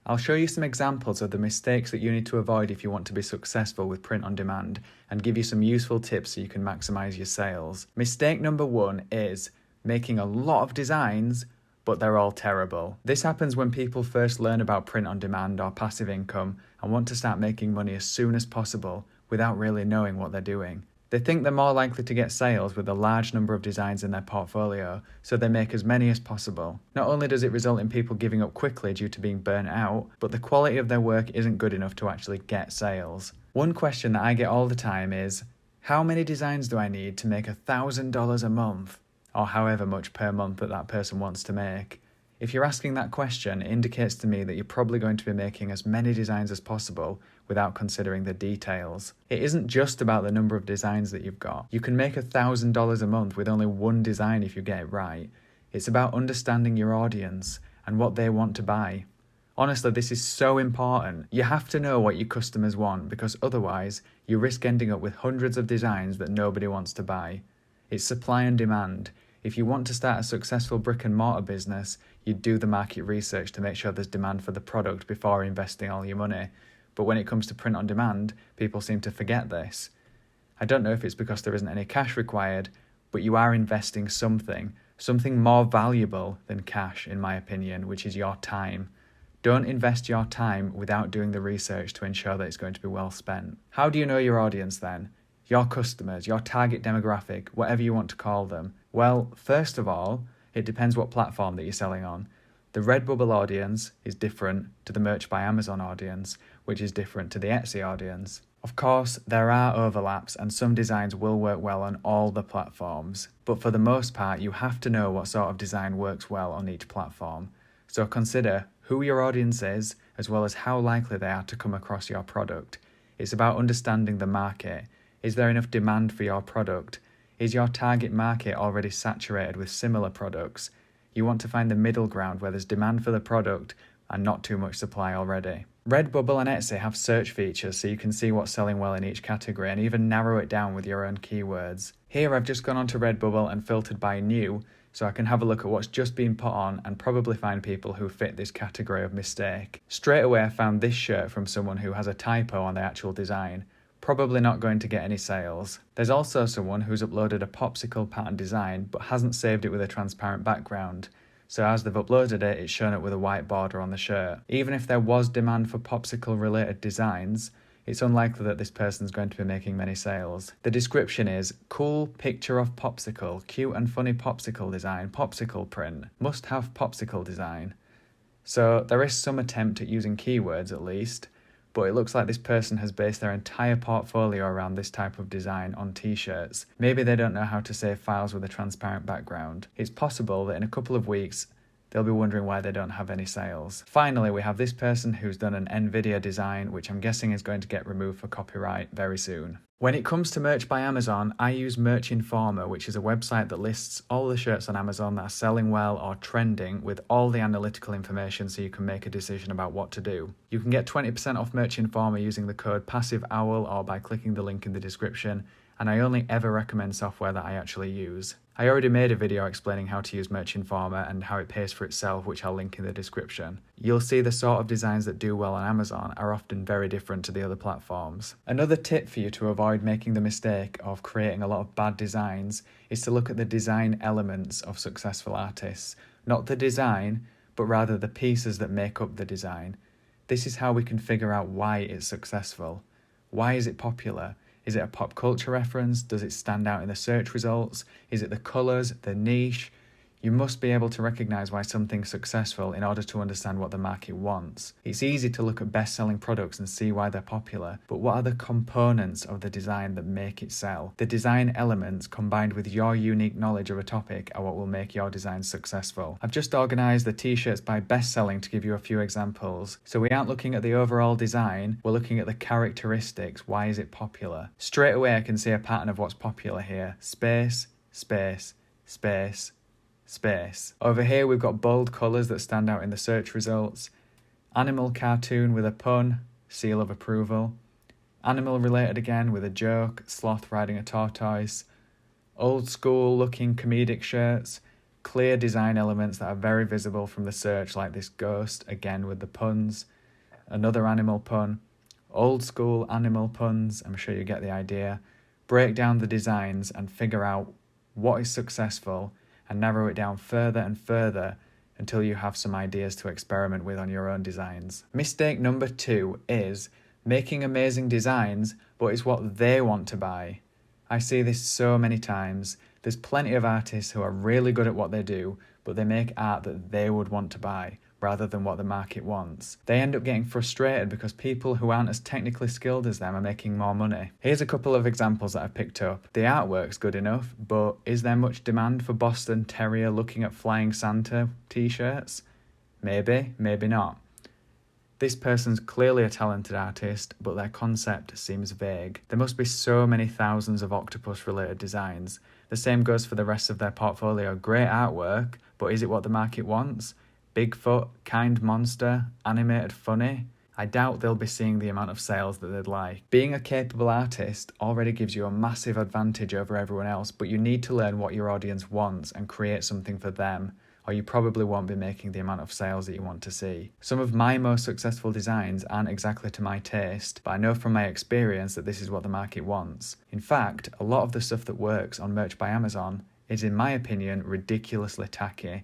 I'll show you some examples of the mistakes that you need to avoid if you want to be successful with print on demand and give you some useful tips so you can maximize your sales. Mistake number 1 is making a lot of designs, but they're all terrible. This happens when people first learn about print on demand or passive income and want to start making money as soon as possible without really knowing what they're doing. They think they're more likely to get sales with a large number of designs in their portfolio, so they make as many as possible. Not only does it result in people giving up quickly due to being burnt out, but the quality of their work isn't good enough to actually get sales. One question that I get all the time is, how many designs do I need to make $1,000 a month? Or however much per month that person wants to make. If you're asking that question, it indicates to me that you're probably going to be making as many designs as possible without considering the details. It isn't just about the number of designs that you've got. You can make $1,000 a month with only one design if you get it right. It's about understanding your audience and what they want to buy. Honestly, this is so important. You have to know what your customers want, because otherwise you risk ending up with hundreds of designs that nobody wants to buy. It's supply and demand. If you want to start a successful brick and mortar business, you'd do the market research to make sure there's demand for the product before investing all your money. But when it comes to print on demand, people seem to forget this. I don't know if it's because there isn't any cash required, but you are investing something more valuable than cash, in my opinion, which is your time. Don't invest your time without doing the research to ensure that it's going to be well spent. How do you know your audience then? Your customers, your target demographic, whatever you want to call them. Well, first of all, it depends what platform that you're selling on. The Redbubble audience is different to the Merch by Amazon audience, which is different to the Etsy audience. Of course, there are overlaps and some designs will work well on all the platforms, but for the most part, you have to know what sort of design works well on each platform. So consider who your audience is, as well as how likely they are to come across your product. It's about understanding the market. Is there enough demand for your product? Is your target market already saturated with similar products? You want to find the middle ground where there's demand for the product and not too much supply already. Redbubble and Etsy have search features so you can see what's selling well in each category and even narrow it down with your own keywords. Here I've just gone onto Redbubble and filtered by new, so I can have a look at what's just been put on and probably find people who fit this category of mistake. Straight away I found this shirt from someone who has a typo on the actual design. Probably not going to get any sales. There's also someone who's uploaded a popsicle pattern design but hasn't saved it with a transparent background. So as they've uploaded it, it's shown up with a white border on the shirt. Even if there was demand for popsicle related designs, it's unlikely that this person's going to be making many sales. The description is, cool picture of popsicle, cute and funny popsicle design, popsicle print, must have popsicle design. So there is some attempt at using keywords at least, but it looks like this person has based their entire portfolio around this type of design on t-shirts. Maybe they don't know how to save files with a transparent background. It's possible that in a couple of weeks, they'll be wondering why they don't have any sales. Finally, we have this person who's done an NVIDIA design, which I'm guessing is going to get removed for copyright very soon. When it comes to Merch by Amazon, I use 𝗏𝗡𝗏𝗡𝗏, which is a website that lists all the shirts on Amazon that are selling well or trending with all the analytical information so you can make a decision about what to do. You can get 20% off 𝗏𝗡𝗏𝗏 using the code PASSIVEOWL or by clicking the link in the description, and I only ever recommend software that I actually use. I already made a video explaining how to use 𝗏𝗡𝗏𝗏 and how it pays for itself, which I'll link in the description. You'll see the sort of designs that do well on Amazon are often very different to the other platforms. Another tip for you to avoid making the mistake of creating a lot of bad designs is to look at the design elements of successful artists. Not the design, but rather the pieces that make up the design. This is how we can figure out why it's successful. Why is it popular? Is it a pop culture reference? Does it stand out in the search results? Is it the colours, the niche? You must be able to recognise why something's successful in order to understand what the market wants. It's easy to look at best-selling products and see why they're popular, but what are the components of the design that make it sell? The design elements combined with your unique knowledge of a topic are what will make your design successful. I've just organised the t-shirts by best-selling to give you a few examples. So we aren't looking at the overall design, we're looking at the characteristics. Why is it popular? Straight away I can see a pattern of what's popular here. Space, space, space, space. Over here we've got bold colours that stand out in the search results. Animal cartoon with a pun, seal of approval. Animal related again with a joke, sloth riding a tortoise. Old school looking comedic shirts. clear design elements that are very visible from the search, like this ghost, again with the puns, another animal pun, old school animal puns, I'm sure you get the idea. Break down the designs and figure out what is successful and narrow it down further and further until you have some ideas to experiment with on your own designs. Mistake number 2 is making amazing designs, but it's what they want to buy. I see this so many times. There's plenty of artists who are really good at what they do, but they make art that they would want to buy rather than what the market wants. They end up getting frustrated because people who aren't as technically skilled as them are making more money. Here's a couple of examples that I've picked up. The artwork's good enough, but is there much demand for Boston Terrier looking at flying Santa t-shirts? Maybe, maybe not. This person's clearly a talented artist, but their concept seems vague. There must be so many thousands of octopus-related designs. The same goes for the rest of their portfolio. Great artwork, but is it what the market wants? Bigfoot, kind monster, animated funny? I doubt they'll be seeing the amount of sales that they'd like. Being a capable artist already gives you a massive advantage over everyone else, but you need to learn what your audience wants and create something for them, or you probably won't be making the amount of sales that you want to see. Some of my most successful designs aren't exactly to my taste, but I know from my experience that this is what the market wants. In fact, a lot of the stuff that works on Merch by Amazon is, in my opinion, ridiculously tacky,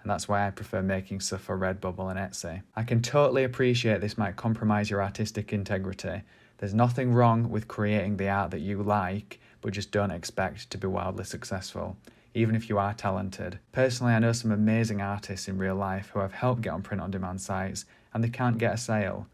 and that's why I prefer making stuff for Redbubble and Etsy. I can totally appreciate this might compromise your artistic integrity. There's nothing wrong with creating the art that you like, but just don't expect to be wildly successful, even if you are talented. Personally, I know some amazing artists in real life who I've helped get on print-on-demand sites, and they can't get a sale.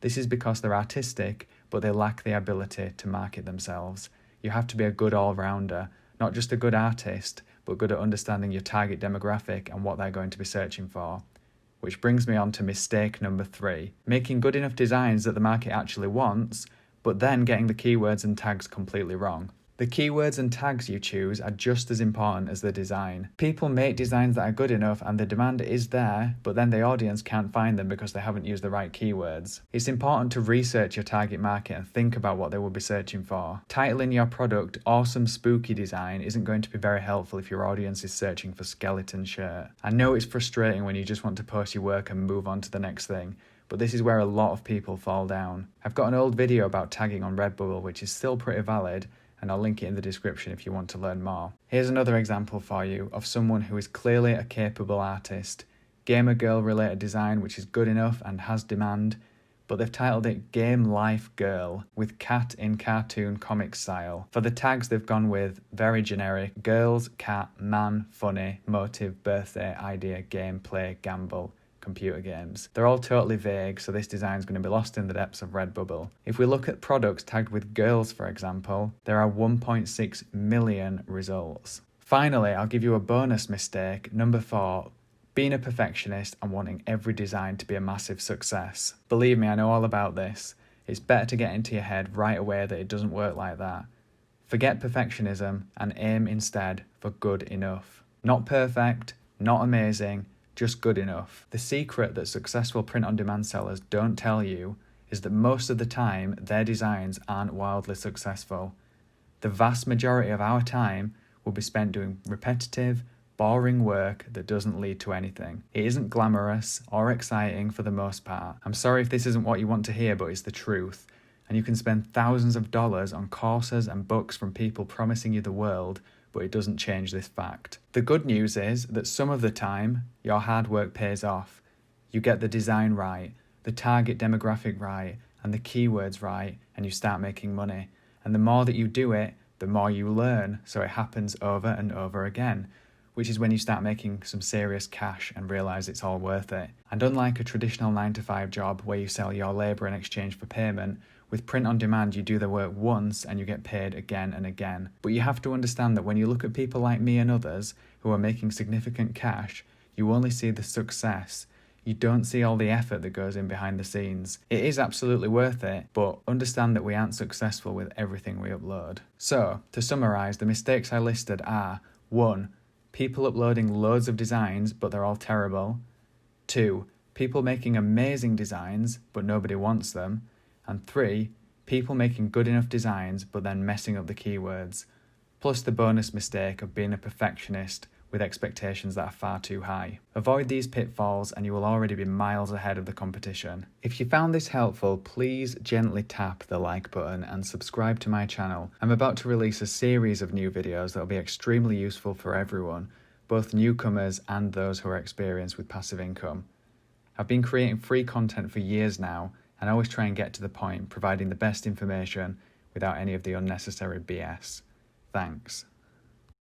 This is because they're artistic, but they lack the ability to market themselves. You have to be a good all-rounder, not just a good artist, but good at understanding your target demographic and what they're going to be searching for. Which brings me on to mistake number 3, making good enough designs that the market actually wants, but then getting the keywords and tags completely wrong. The keywords and tags you choose are just as important as the design. People make designs that are good enough and the demand is there, but then the audience can't find them because they haven't used the right keywords. It's important to research your target market and think about what they will be searching for. Titling your product "Awesome Spooky Design" isn't going to be very helpful if your audience is searching for skeleton shirt. I know it's frustrating when you just want to post your work and move on to the next thing, but this is where a lot of people fall down. I've got an old video about tagging on Redbubble which is still pretty valid, and I'll link it in the description if you want to learn more. Here's another example for you of someone who is clearly a capable artist. Gamer girl related design which is good enough and has demand, but they've titled it Game Life Girl with cat in cartoon comic style. For the tags they've gone with very generic: girls, cat, man, funny, motive, birthday, idea, gameplay, gamble, computer games. They're all totally vague, so this design is going to be lost in the depths of Redbubble. If we look at products tagged with girls, for example, there are 1.6 million results. Finally, I'll give you a bonus mistake, number 4, being a perfectionist and wanting every design to be a massive success. Believe me, I know all about this. It's better to get into your head right away that it doesn't work like that. Forget perfectionism and aim instead for good enough. Not perfect, not amazing, just good enough. The secret that successful print-on-demand sellers don't tell you is that most of the time their designs aren't wildly successful. The vast majority of our time will be spent doing repetitive, boring work that doesn't lead to anything. It isn't glamorous or exciting for the most part. I'm sorry if this isn't what you want to hear, but it's the truth. And you can spend thousands of dollars on courses and books from people promising you the world, but it doesn't change this fact. The good news is that some of the time, your hard work pays off. You get the design right, the target demographic right, and the keywords right, and you start making money. And the more that you do it, the more you learn, so it happens over and over again, which is when you start making some serious cash and realise it's all worth it. And unlike a traditional 9-to-5 job where you sell your labour in exchange for payment, with print on demand you do the work once and you get paid again and again. But you have to understand that when you look at people like me and others who are making significant cash, you only see the success. You don't see all the effort that goes in behind the scenes. It is absolutely worth it, but understand that we aren't successful with everything we upload. So, to summarise, the mistakes I listed are: 1. People uploading loads of designs but they're all terrible. 2. People making amazing designs but nobody wants them. And 3, people making good enough designs but then messing up the keywords. Plus the bonus mistake of being a perfectionist with expectations that are far too high. Avoid these pitfalls and you will already be miles ahead of the competition. If you found this helpful, please gently tap the like button and subscribe to my channel. I'm about to release a series of new videos that will be extremely useful for everyone, both newcomers and those who are experienced with passive income. I've been creating free content for years now, and I always try and get to the point, providing the best information without any of the unnecessary BS. Thanks.